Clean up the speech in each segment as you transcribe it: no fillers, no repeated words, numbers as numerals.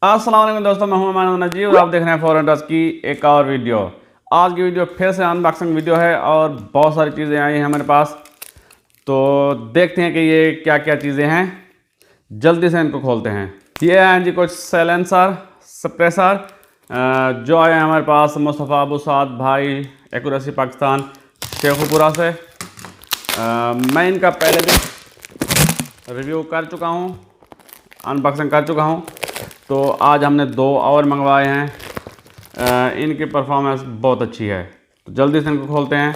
अस्सलाम वालेकुम दोस्तों, मैं हूं मानव नजीब और आप देख रहे हैं फॉरेन टच की एक और वीडियो। आज की वीडियो फिर से अनबॉक्सिंग वीडियो है और बहुत सारी चीज़ें आई हैं हमारे पास। तो देखते हैं कि ये क्या क्या चीज़ें हैं, जल्दी से इनको खोलते हैं। ये हैं जी कुछ सैलेंसर सप्रेसर जो आए हैं हमारे पास मुस्तफ़ा अबू साद भाई एक्यूरेसी पाकिस्तान शेखुपुरा से। मैं इनका पहले भी रिव्यू कर चुका हूँ, अनबॉक्सिंग कर चुका हूँ। तो आज हमने 2 और मंगवाए हैं। इनकी परफॉर्मेंस बहुत अच्छी है, तो जल्दी से इनको खोलते हैं।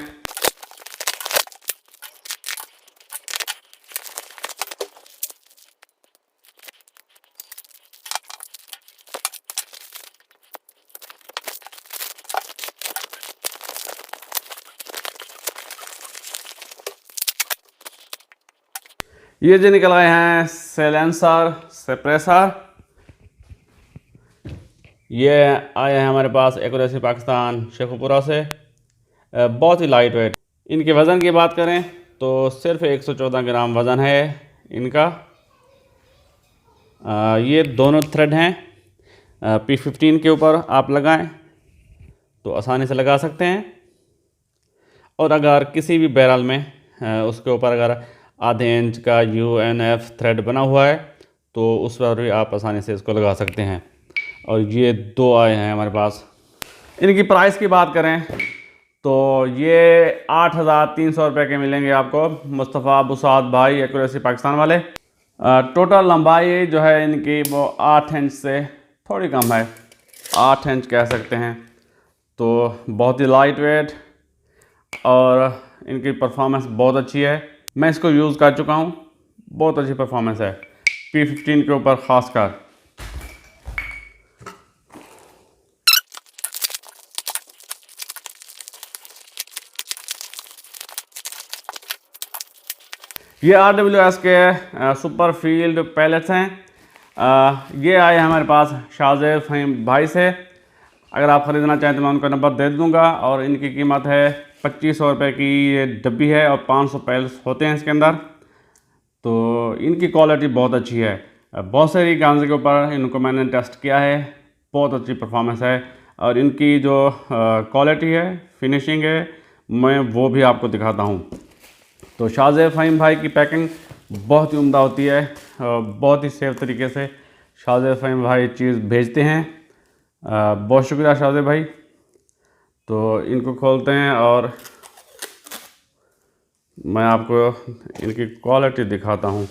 ये जो निकल आए हैं सैलेंसर सप्रेसर, ये आए हैं हमारे पास एक्यूरेसी पाकिस्तान शेखुपुरा से। बहुत ही लाइट वेट। इनके वज़न की बात करें तो सिर्फ 114 ग्राम वज़न है इनका। ये दोनों थ्रेड हैं। P15 के ऊपर आप लगाएं तो आसानी से लगा सकते हैं, और अगर किसी भी बैरल में उसके ऊपर अगर आधे इंच का UNF थ्रेड बना हुआ है तो उस पर भी आप आसानी से इसको लगा सकते हैं। और ये 2 आए हैं हमारे पास। इनकी प्राइस की बात करें तो ये 8,300 रुपये के मिलेंगे आपको, मुस्तफ़ा अबू साद भाई एक्यूरेसी पाकिस्तान वाले। टोटल लंबाई जो है इनकी वो 8 इंच से थोड़ी कम है, 8 इंच कह सकते हैं। तो बहुत ही लाइट वेट और इनकी परफॉर्मेंस बहुत अच्छी है। मैं इसको यूज़ कर चुका हूँ, बहुत अच्छी परफॉर्मेंस है P15 के ऊपर ख़ासकर। ये RWS के सुपर फील्ड पैलेट्स हैं। ये आए हमारे पास शाहजेब फ़हीम भाई से। अगर आप ख़रीदना चाहें तो मैं उनका नंबर दे दूंगा। और इनकी कीमत है 2500 रुपये की ये डब्बी है, और 500 पैलेट्स होते हैं इसके अंदर। तो इनकी क्वालिटी बहुत अच्छी है। बहुत सारी गांजे के ऊपर इनको मैंने टेस्ट किया है, बहुत अच्छी परफॉर्मेंस है। और इनकी जो क्वालिटी है, फिनिशिंग है, मैं वो भी आपको दिखाता हूँ। तो शाहजेब फ़हीम भाई की पैकिंग बहुत ही उम्दा होती है, बहुत ही सेफ तरीके से शाहजेब फ़हीम भाई चीज़ भेजते हैं। बहुत शुक्रिया शाहजेब भाई। तो इनको खोलते हैं और मैं आपको इनकी क्वालिटी दिखाता हूँ,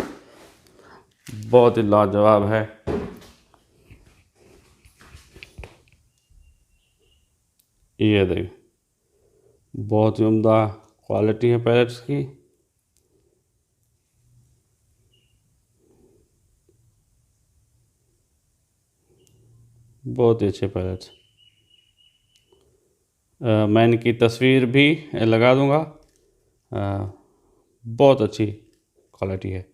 बहुत ही लाजवाब है। ये देखिए, बहुत ही उम्दा क्वालिटी है पैलेट्स की। बहुत ही अच्छे पैलेट्स। मैं इनकी तस्वीर भी लगा दूंगा। बहुत अच्छी क्वालिटी है।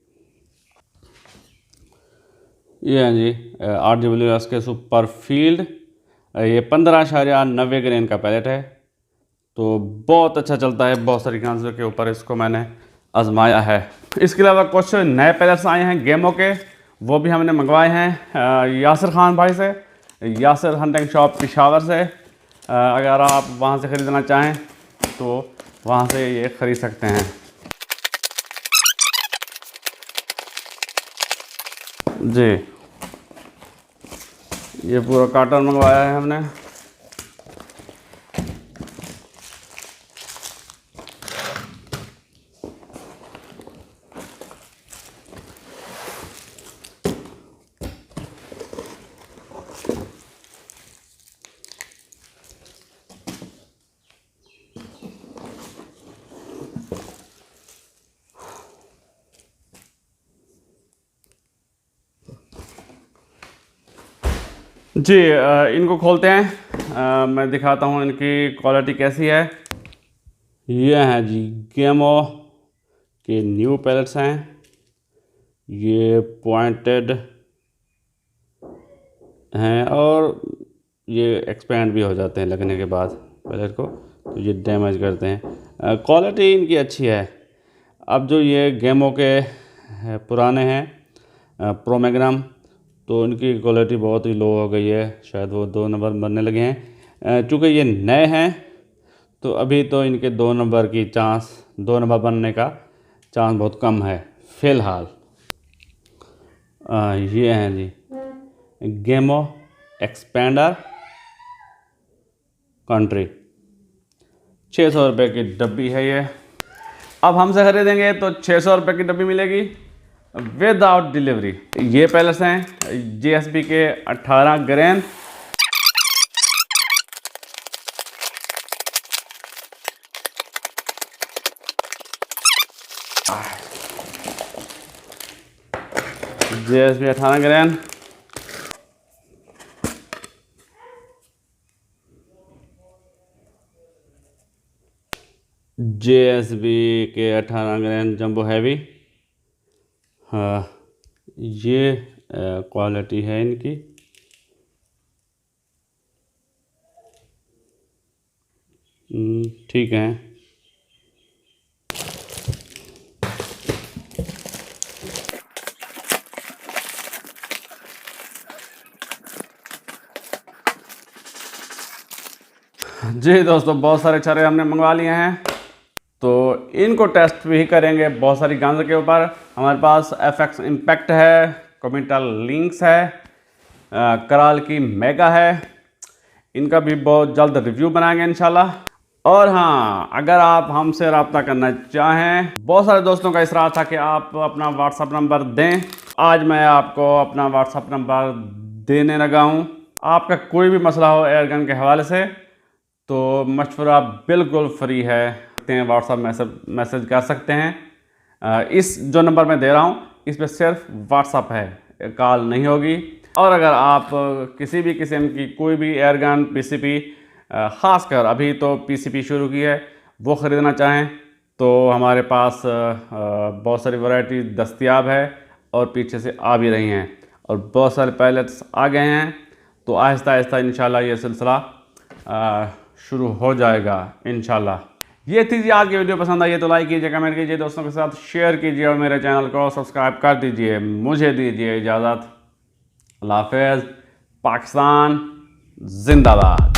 ये हैं जी RWS के सुपर फील्ड। ये 15.90 ग्रेन का पैलेट है, तो बहुत अच्छा चलता है। बहुत सारी गांजों के ऊपर इसको मैंने आजमाया है। इसके अलावा कुछ नए पैलेट्स आए हैं गेमो के, वो भी हमने मंगवाए हैं यासिर खान भाई से, यासिर हंटिंग शॉप पेशावर से। अगर आप वहाँ से ख़रीदना चाहें तो वहाँ से ये ख़रीद सकते हैं जी। ये पूरा कार्टन मंगवाया है हमने। जी इनको खोलते हैं। मैं दिखाता हूँ इनकी क्वालिटी कैसी है। ये हैं जी गेमो के न्यू पैलेट्स हैं। ये पॉइंटेड हैं और ये एक्सपेंड भी हो जाते हैं लगने के बाद पैलेट को, तो ये डैमेज करते हैं। क्वालिटी इनकी अच्छी है। अब जो ये गेमो के पुराने हैं प्रो मैग्नम, तो इनकी क्वालिटी बहुत ही लो हो गई है, शायद वो 2 नंबर बनने लगे हैं। चूँकि ये नए हैं तो अभी तो इनके 2 नंबर की चांस, 2 नंबर बनने का चांस बहुत कम है फ़िलहाल। ये हैं जी गेमो एक्सपेंडर कंट्री, 600 रुपये की डब्बी है ये। अब हमसे खरीदेंगे तो 600 रुपये की डब्बी मिलेगी विदाउट डिलीवरी। ये पैलेस हैं JSB के 18 ग्रेन। JSB 18 ग्रेन, JSB के 18 ग्रेन जंबो हैवी। हाँ, ये क्वालिटी है इनकी। ठीक है। जी दोस्तों, बहुत सारे चारे हमने मंगवा लिए हैं, तो इनको टेस्ट भी करेंगे बहुत सारी गन्स के ऊपर। हमारे पास FX इम्पैक्ट है, कोमिटल लिंक्स है, कराल की मेगा है। इनका भी बहुत जल्द रिव्यू बनाएंगे इंशाल्लाह। और हाँ, अगर आप हमसे रब्ता करना चाहें, बहुत सारे दोस्तों का इसरार था कि आप अपना व्हाट्सअप नंबर दें। आज मैं आपको अपना व्हाट्सअप नंबर देने लगा हूँ। आपका कोई भी मसला हो एयरगन के हवाले से तो मशवरा बिल्कुल फ्री है। व्हाट्सअप मैसेज कर सकते हैं। इस जो नंबर मैं दे रहा हूँ इस पर सिर्फ व्हाट्सअप है, कॉल नहीं होगी। और अगर आप किसी भी किस्म की कोई भी एयरगन PCP, ख़ासकर अभी तो PCP शुरू की है, वो ख़रीदना चाहें तो हमारे पास बहुत सारी वैरायटी दस्तयाब है और पीछे से आ भी रही हैं और बहुत सारे पैलेट्स आ गए हैं। तो आहिस्ता आहिस्ता इंशाल्लाह ये सिलसिला शुरू हो जाएगा इंशाल्लाह। ये थी जी आज की वीडियो। पसंद आई है तो लाइक कीजिए, कमेंट कीजिए, दोस्तों के साथ शेयर कीजिए और मेरे चैनल को सब्सक्राइब कर दीजिए। मुझे दीजिए इजाज़त। अल्लाह हाफ़िज़। पाकिस्तान जिंदाबाद।